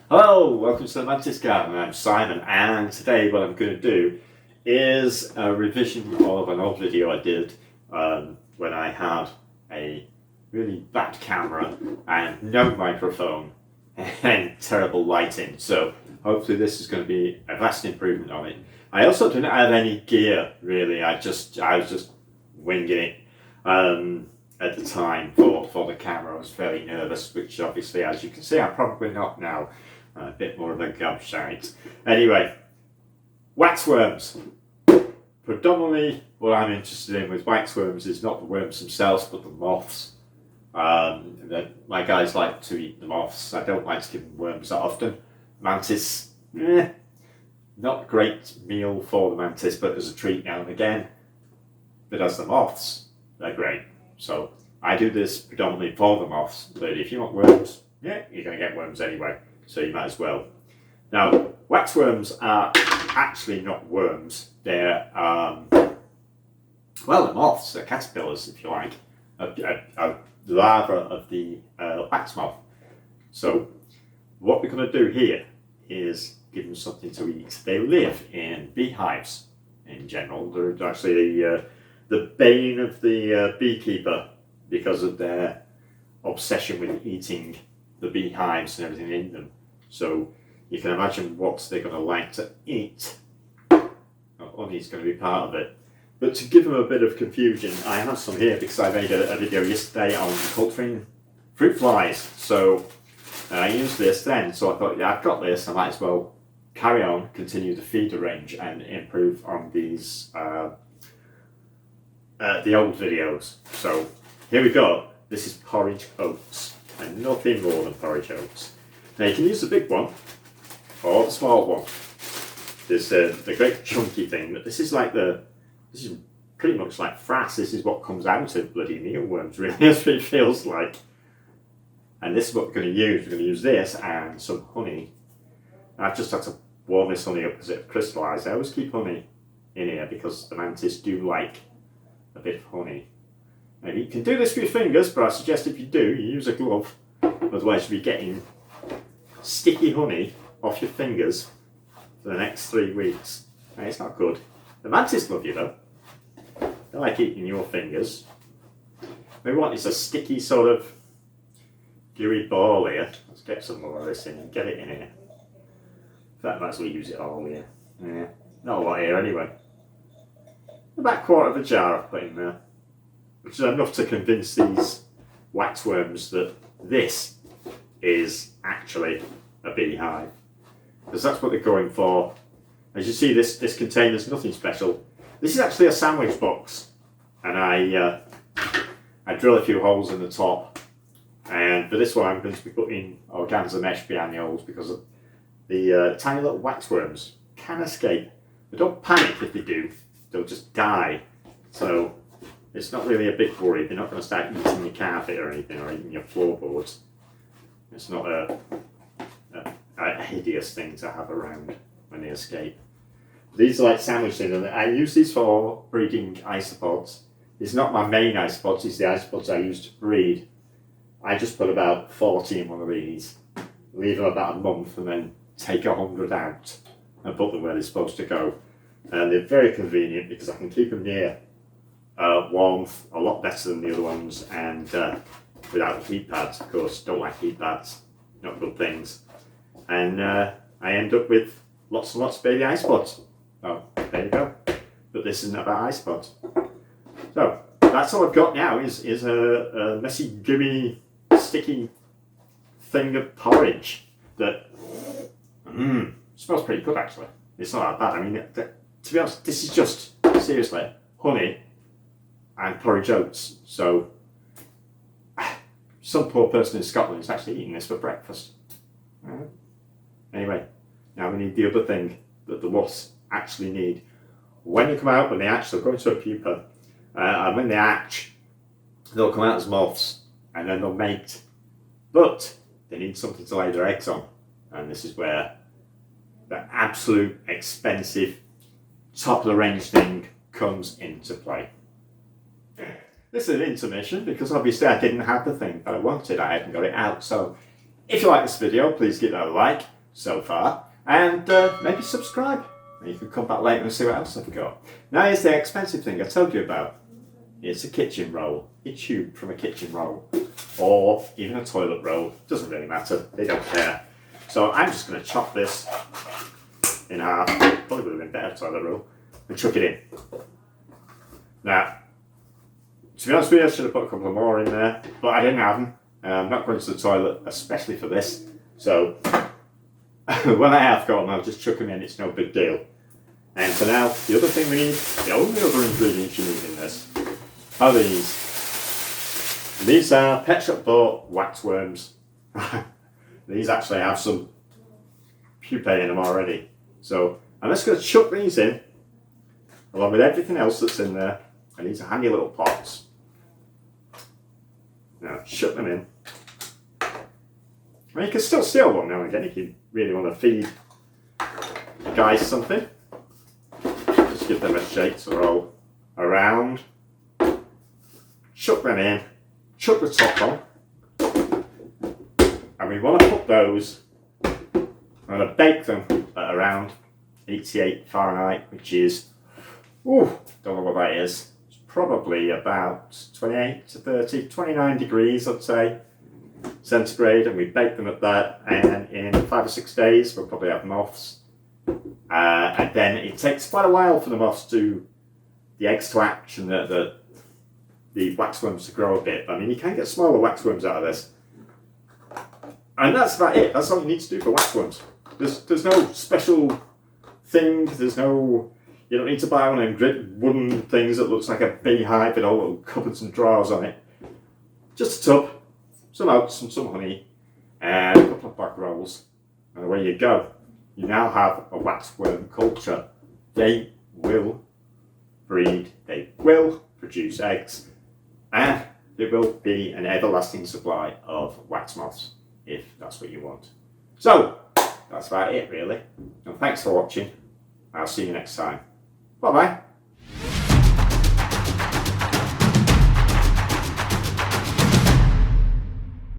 Hello, welcome to the Mantis Garden. I'm Simon, and today what I'm going to do is a revision of an old video I did when I had a really bad camera and no microphone and terrible lighting. So hopefully this is going to be a vast improvement on it. I also didn't have any gear really. I was just winging it at the time for the camera. I was very nervous, which obviously, as you can see, I'm probably not now. A bit more of a gobshite. Anyway, waxworms. Predominantly what I'm interested in with waxworms is not the worms themselves, but the moths. My guys like to eat the moths. I don't like to give them worms that often. Mantis, not a great meal for the mantis, but as a treat now and again. But as the moths, they're great. So I do this predominantly for the moths, but if you want worms, you're going to get worms anyway. So you might as well. Now, waxworms are actually not worms. They're, they're moths. They're caterpillars, if you like. A larva of the wax moth. So what we're going to do here is give them something to eat. They live in beehives in general. They're actually the bane of the beekeeper because of their obsession with eating the beehives and everything in them. So you can imagine what they're going to like to eat. Honey's going to be part of it. But to give them a bit of confusion, I have some here because I made a video yesterday on cultivating fruit flies. So I used this then, so I thought, yeah, I've got this, I might as well carry on, continue the feeder range and improve on these the old videos. So here we go. This is porridge oats. And nothing more than porridge oats. Now you can use the big one or the small one. There's the great chunky thing, but this is pretty much like frass. This is what comes out of bloody mealworms, really. That's what it feels like. And this is what we're going to use. We're going to use this and some honey. I've just had to warm this honey up because it crystallised. I always keep honey in here because the mantis do like a bit of honey. Now you can do this with your fingers, but I suggest if you do, you use a glove. Otherwise you'll be getting sticky honey off your fingers for the next 3 weeks. Now, it's not good. The mantis love you though. They like eating your fingers. What we want is a sticky sort of gooey ball here. Let's get some more of this in and get it in here. In fact, I might as well use it all here. Yeah, not a lot here anyway. About a quarter of a jar I've put in there. Which is enough to convince these waxworms that this is actually a beehive. Because that's what they're going for. As you see, this container's nothing special. This is actually a sandwich box. And I drill a few holes in the top. And for this one, I'm going to be putting organza mesh behind the holes because the tiny little waxworms can escape. But don't panic if they do. They'll just die. So it's not really a big worry. They're not going to start eating your carpet or anything, or eating your floorboards. It's not a hideous thing to have around when they escape. These are like sandwich things, and I use these for breeding isopods. It's not my main isopods, it's the isopods I use to breed. I just put about 40 in one of these, leave them about a month, and then take 100 out and put them where they're supposed to go. And they're very convenient because I can keep them near warmth a lot better than the other ones, and without heat pads, of course. Don't like heat pads, not good things. And I end up with lots and lots of baby isopods. Oh, there you go. But this isn't about isopods. So that's all I've got now is a messy, gooey, sticky thing of porridge that smells pretty good actually. It's not that bad. I mean, to be honest, this is just seriously honey and porridge oats. So some poor person in Scotland is actually eating this for breakfast. Anyway, now we need the other thing that the moths actually need. When they come out, when they hatch, they'll go into a pupa, and when they hatch, they'll come out as moths, and then they'll mate. But they need something to lay their eggs on, and this is where the absolute expensive, top of the range thing comes into play. This is an intermission because obviously I didn't have the thing that I wanted. I hadn't got it out. So if you like this video, please give that a like. so far, and maybe subscribe. And you can come back later and see what else I've got. Now here's the expensive thing I told you about. It's a kitchen roll, a tube from a kitchen roll, or even a toilet roll. Doesn't really matter, they don't care. So I'm just going to chop this in half, probably would have been better toilet roll, and chuck it in. Now, to be honest with you, I should have put a couple of more in there, but I didn't have them. I'm not going to the toilet, especially for this. So, when I have got them, I'll just chuck them in, it's no big deal. And for now, the other thing we need, the only other ingredients you need in this, are these. These are Pet Shop bought waxworms. These actually have some pupae in them already. So I'm just going to chuck these in, along with everything else that's in there. And these are handy little pots. Now chuck them in. And you can still steal one now and again if you really want to feed the guys something. Just give them a shake to roll around. Chuck them in, chuck the top on, and we want to put those, I'm going to bake them at around 88 Fahrenheit, which is, don't know what that is, it's probably about 28 to 30, 29 degrees I'd say, centigrade, and we bake them at that, and in 5 or 6 days we'll probably have moths, and then it takes quite a while for the moths to, the eggs to hatch and the waxworms to grow a bit. I mean, you can get smaller waxworms out of this. And that's about it. That's all you need to do for waxworms. There's no special thing. There's no, you don't need to buy one of them great wooden things that looks like a beehive with all little cupboards and drawers on it. Just a tub, some oats and some honey, and a couple of back rolls. And away you go. You now have a waxworm culture. They will breed. They will produce eggs. And there will be an everlasting supply of wax moths, if that's what you want. So, that's about it really. And thanks for watching. I'll see you next time. Bye bye.